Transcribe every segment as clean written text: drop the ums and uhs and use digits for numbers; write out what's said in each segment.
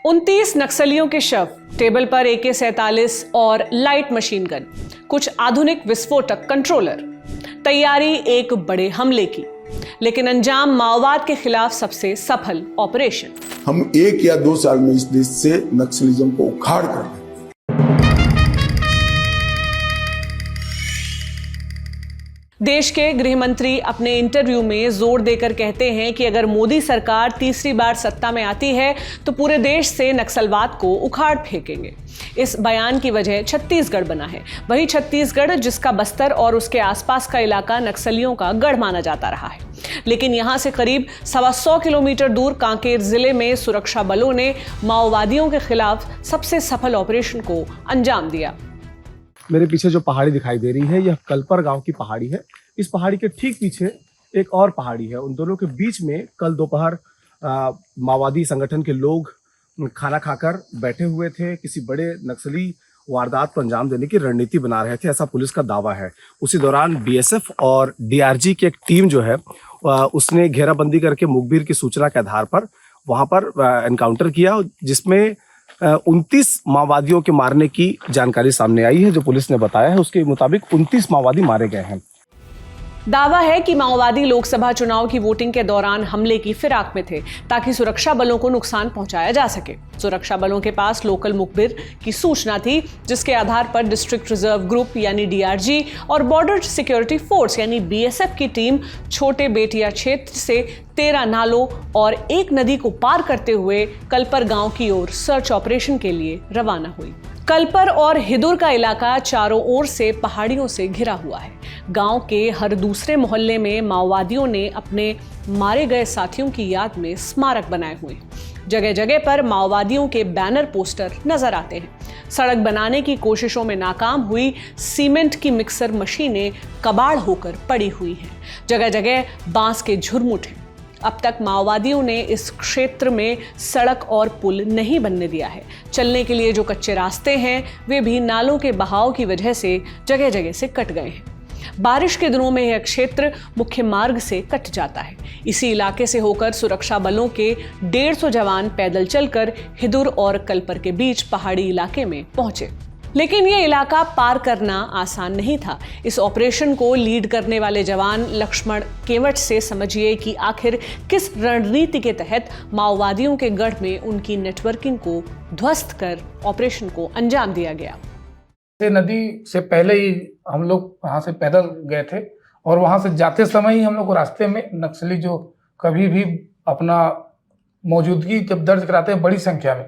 29 नक्सलियों के शव, टेबल पर AK-47 और लाइट मशीन गन, कुछ आधुनिक विस्फोटक कंट्रोलर, तैयारी एक बड़े हमले की, लेकिन अंजाम माओवाद के खिलाफ सबसे सफल ऑपरेशन। हम 1 या 2 साल में इस देश से नक्सलिज्म को उखाड़ कर देंगे। देश के गृह मंत्री अपने इंटरव्यू में जोर देकर कहते हैं कि अगर मोदी सरकार तीसरी बार सत्ता में आती है तो पूरे देश से नक्सलवाद को उखाड़ फेंकेंगे। इस बयान की वजह छत्तीसगढ़ बना है। वही छत्तीसगढ़ जिसका बस्तर और उसके आसपास का इलाका नक्सलियों का गढ़ माना जाता रहा है, लेकिन यहां से करीब 125 किलोमीटर दूर कांकेर जिले में सुरक्षा बलों ने माओवादियों के खिलाफ सबसे सफल ऑपरेशन को अंजाम दिया। मेरे पीछे जो पहाड़ी दिखाई दे रही है यह कलपर गांव की पहाड़ी है। इस पहाड़ी के ठीक पीछे एक और पहाड़ी है। उन दोनों के बीच में कल दोपहर माओवादी संगठन के लोग खाना खाकर बैठे हुए थे। किसी बड़े नक्सली वारदात को अंजाम देने की रणनीति बना रहे थे, ऐसा पुलिस का दावा है। उसी दौरान BSF और DRG की एक टीम जो है उसने घेराबंदी करके मुखबिर की सूचना के आधार पर वहां पर एनकाउंटर किया, जिसमें 29 माओवादियों के मारने की जानकारी सामने आई है। जो पुलिस ने बताया है उसके मुताबिक 29 माओवादी मारे गए हैं। दावा है कि माओवादी लोकसभा चुनाव की वोटिंग के दौरान हमले की फिराक में थे ताकि सुरक्षा बलों को नुकसान पहुंचाया जा सके। सुरक्षा बलों के पास लोकल मुखबिर की सूचना थी, जिसके आधार पर डिस्ट्रिक्ट रिजर्व ग्रुप यानी DRG और बॉर्डर सिक्योरिटी फोर्स यानी BSF की टीम छोटे बेटिया क्षेत्र से 13 नालों और एक नदी को पार करते हुए कलपर गांव की ओर सर्च ऑपरेशन के लिए रवाना हुई। कलपर और हिदुर का इलाका चारों ओर से पहाड़ियों से घिरा हुआ है। गांव के हर दूसरे मोहल्ले में माओवादियों ने अपने मारे गए साथियों की याद में स्मारक बनाए हुए हैं। जगह जगह पर माओवादियों के बैनर पोस्टर नजर आते हैं। सड़क बनाने की कोशिशों में नाकाम हुई सीमेंट की मिक्सर मशीनें कबाड़ होकर पड़ी हुई हैं। जगह जगह बांस के झुरमुट हैं। अब तक माओवादियों ने इस क्षेत्र में सड़क और पुल नहीं बनने दिया है। चलने के लिए जो कच्चे रास्ते हैं वे भी नालों के बहाव की वजह से जगह जगह से कट गए हैं। बारिश के दिनों में यह क्षेत्र मुख्य मार्ग से कट जाता है। इसी इलाके से होकर सुरक्षा बलों के 150 जवान पैदल चलकर हिदुर और कलपर के बीच पहाड़ी इलाके में पहुंचे, लेकिन यह इलाका पार करना आसान नहीं था। इस ऑपरेशन को लीड करने वाले जवान लक्ष्मण केवट से समझिए कि आखिर किस रणनीति के तहत माओवादियों के गढ़ में उनकी नेटवर्किंग को ध्वस्त कर ऑपरेशन को अंजाम दिया गया। नदी से पहले ही हम लोग वहाँ से पैदल गए थे और वहाँ से जाते समय ही हम लोग को रास्ते में नक्सली जो कभी भी अपना मौजूदगी जब दर्ज कराते हैं बड़ी संख्या में,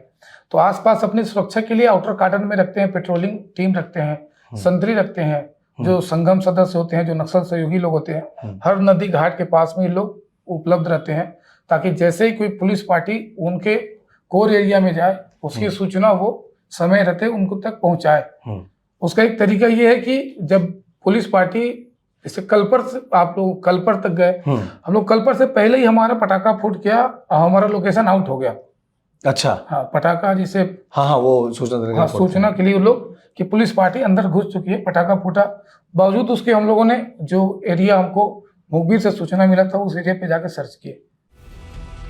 तो आसपास अपनी सुरक्षा के लिए आउटर कार्डन में रखते हैं, पेट्रोलिंग टीम रखते हैं, संतरी रखते हैं, जो संगम सदस्य होते हैं, जो नक्सल सहयोगी लोग होते हैं। हर नदी घाट के पास में ये लोग उपलब्ध रहते हैं ताकि जैसे ही कोई पुलिस पार्टी उनके कोर एरिया में जाए उसकी सूचना वो समय रहते उनको तक पहुंचाए। उसका एक तरीका ये है कि जब पुलिस पार्टी जैसे कलपर से आप लोग कलपर तक गए, हम लोग कलपर से पहले ही हमारा पटाखा फूट गया, हमारा लोकेशन आउट हो गया। अच्छा, हाँ, पटाखा जिसे वो सूचना सूचना के लिए लोग कि पुलिस पार्टी अंदर घुस चुकी है, पटाखा फूटा। बावजूद उसके हम लोगों ने जो एरिया हमको मुखबिर से सूचना मिला था उस एरिया पे जाकर सर्च किए।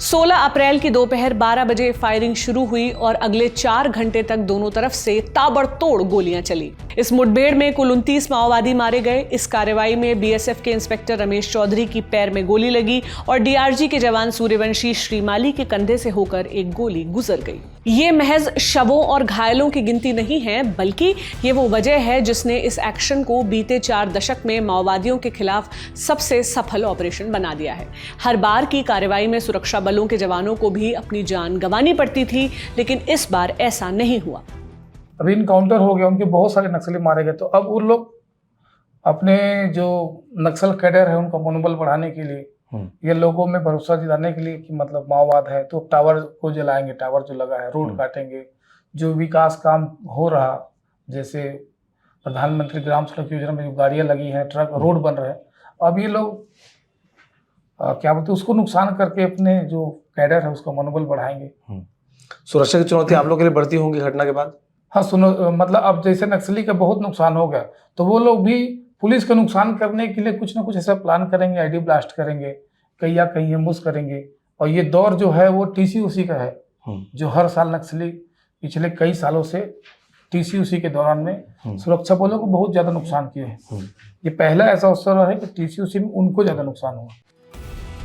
16 अप्रैल की दोपहर 12 बजे फायरिंग शुरू हुई और अगले 4 घंटे तक दोनों तरफ से ताबड़तोड़ गोलियां चली। इस मुठभेड़ में कुल 29 माओवादी मारे गए। इस कार्रवाई में BSF के इंस्पेक्टर रमेश चौधरी की पैर में गोली लगी और DRG के जवान सूर्यवंशी श्रीमाली के कंधे से होकर एक गोली गुजर गई। ये महज शवों और घायलों की गिनती नहीं है, बल्कि ये वो वजह है जिसने इस एक्शन को बीते 4 दशक में माओवादियों के खिलाफ सबसे सफल ऑपरेशन बना दिया है। हर बार की कार्रवाई में सुरक्षा बलों के जवानों को भी अपनी जान गंवानी पड़ती थी, लेकिन इस बार ऐसा नहीं हुआ। अभी इनकाउंटर हो गया, उनके बहुत सारे नक्सली मारे गए, तो अब वो लोग अपने जो नक्सल कैडर है उनका मनोबल बढ़ाने के लिए, ये लोगों में भरोसा दिलाने के लिए कि मतलब माओवाद है तो टावर को जलाएंगे, टावर जो लगा है, रोड काटेंगे, जो विकास काम हो रहा जैसे प्रधानमंत्री ग्राम सड़क योजना में जो गाड़ियां लगी हैं, ट्रक, रोड बन रहे हैं, अब ये लोग क्या बोलते हैं उसको नुकसान करके अपने जो कैडर है उसका मनोबल बढ़ाएंगे। सुरक्षा की चुनौती आप लोगों के लिए बढ़ती होंगी घटना के बाद? हाँ, सुनो, मतलब अब जैसे नक्सली का बहुत नुकसान हो गया तो वो लोग भी पुलिस का नुकसान करने के लिए कुछ ना कुछ ऐसा प्लान करेंगे, ID ब्लास्ट करेंगे, कहीं या कहीं एम्बुश करेंगे। और ये दौर जो है वो TC उसी का है जो हर साल नक्सली पिछले कई सालों से टीसीयूसी के दौरान में सुरक्षा बलों को बहुत ज्यादा नुकसान किए हैं। ये पहला ऐसा अवसर है कि टीसीयूसी में उनको ज्यादा नुकसान हुआ।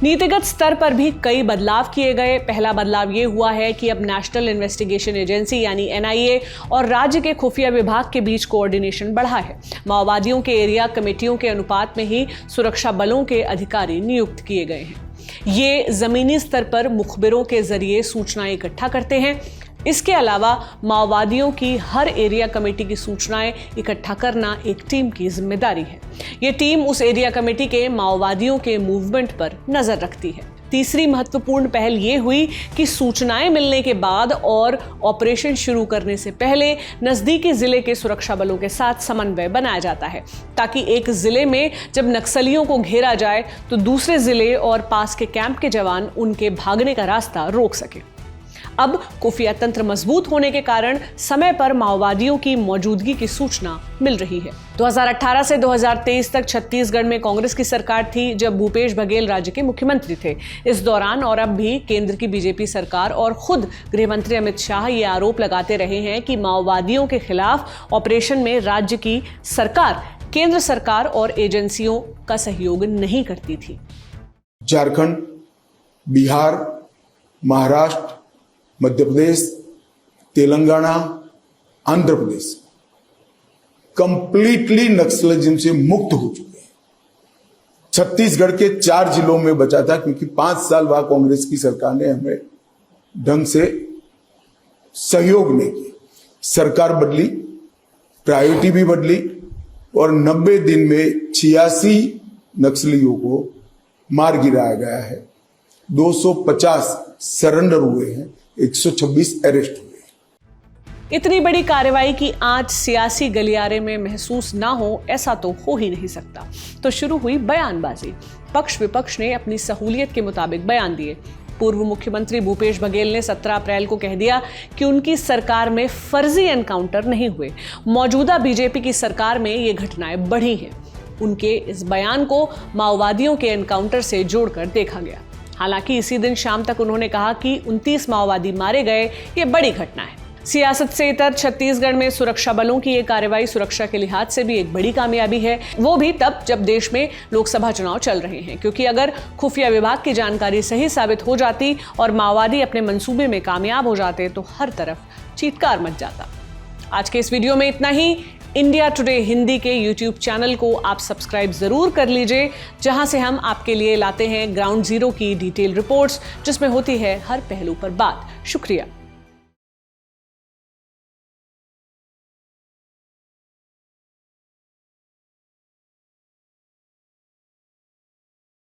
नीतिगत स्तर पर भी कई बदलाव किए गए। पहला बदलाव ये हुआ है कि अब नेशनल इन्वेस्टिगेशन एजेंसी यानी एनआईए और राज्य के खुफिया विभाग के बीच कोऑर्डिनेशन बढ़ा है। माओवादियों के एरिया कमेटियों के अनुपात में ही सुरक्षा बलों के अधिकारी नियुक्त किए गए हैं। ये जमीनी स्तर पर मुखबिरों के जरिए सूचनाएं इकट्ठा करते हैं। इसके अलावा माओवादियों की हर एरिया कमेटी की सूचनाएं इकट्ठा करना एक टीम की जिम्मेदारी है। ये टीम उस एरिया कमेटी के माओवादियों के मूवमेंट पर नजर रखती है। तीसरी महत्वपूर्ण पहल ये हुई कि सूचनाएं मिलने के बाद और ऑपरेशन शुरू करने से पहले नजदीकी जिले के सुरक्षा बलों के साथ समन्वय बनाया जाता है, ताकि एक जिले में जब नक्सलियों को घेरा जाए तो दूसरे जिले और पास के कैंप के जवान उनके भागने का रास्ता रोक सके। अब खुफिया तंत्र मजबूत होने के कारण समय पर माओवादियों की मौजूदगी की सूचना मिल रही है। 2018 से 2023 तक छत्तीसगढ़ में कांग्रेस की सरकार थी, जब भूपेश बघेल राज्य के मुख्यमंत्री थे। इस दौरान और अब भी केंद्र की बीजेपी सरकार और खुद गृह मंत्री अमित शाह ये आरोप लगाते रहे हैं कि माओवादियों के खिलाफ ऑपरेशन में राज्य की सरकार केंद्र सरकार और एजेंसियों का सहयोग नहीं करती थी। झारखंड, बिहार, महाराष्ट्र, मध्य प्रदेश, तेलंगाना, आंध्र प्रदेश कंप्लीटली नक्सलिज्म से मुक्त हो चुके हैं। छत्तीसगढ़ के 4 जिलों में बचा था, क्योंकि 5 साल बाद कांग्रेस की सरकार ने हमें ढंग से सहयोग नहीं किया। सरकार बदली, प्रायोरिटी भी बदली और 90 दिन में 86 नक्सलियों को मार गिराया गया है। 250 सरेंडर हुए हैं, 126 अरेस्ट हुए। इतनी बड़ी कार्रवाई की आंच सियासी गलियारे में महसूस ना हो, ऐसा तो हो ही नहीं सकता। तो शुरू हुई बयानबाजी। पक्ष विपक्ष ने अपनी सहूलियत के मुताबिक बयान दिए। पूर्व मुख्यमंत्री भूपेश बघेल ने 17 अप्रैल को कह दिया कि उनकी सरकार में फर्जी एनकाउंटर नहीं हुए। मौजूदा बीजेपी की सरकार में ये घटनाएं बढ़ी हैं। उनके इस बयान को माओवादियों के एनकाउंटर से जोड़कर देखा गया। हालांकि इसी दिन शाम तक उन्होंने कहा कि 29 माओवादी मारे गए, ये बड़ी घटना है। सियासत से इतर छत्तीसगढ़ में सुरक्षा बलों की ये कार्रवाई सुरक्षा के लिहाज से भी एक बड़ी कामयाबी है। वो भी तब जब देश में लोकसभा चुनाव चल रहे हैं, क्योंकि अगर खुफिया विभाग की जानकारी सही साबित हो जाती और माओवादी अपने मंसूबे में कामयाब हो जाते तो हर तरफ चीत्कार मच जाता। आज के इस वीडियो में इतना ही। इंडिया टुडे हिंदी के YouTube चैनल को आप सब्सक्राइब जरूर कर लीजिए, जहां से हम आपके लिए लाते हैं ग्राउंड जीरो की डिटेल रिपोर्ट्स, जिसमें होती है हर पहलू पर बात। शुक्रिया।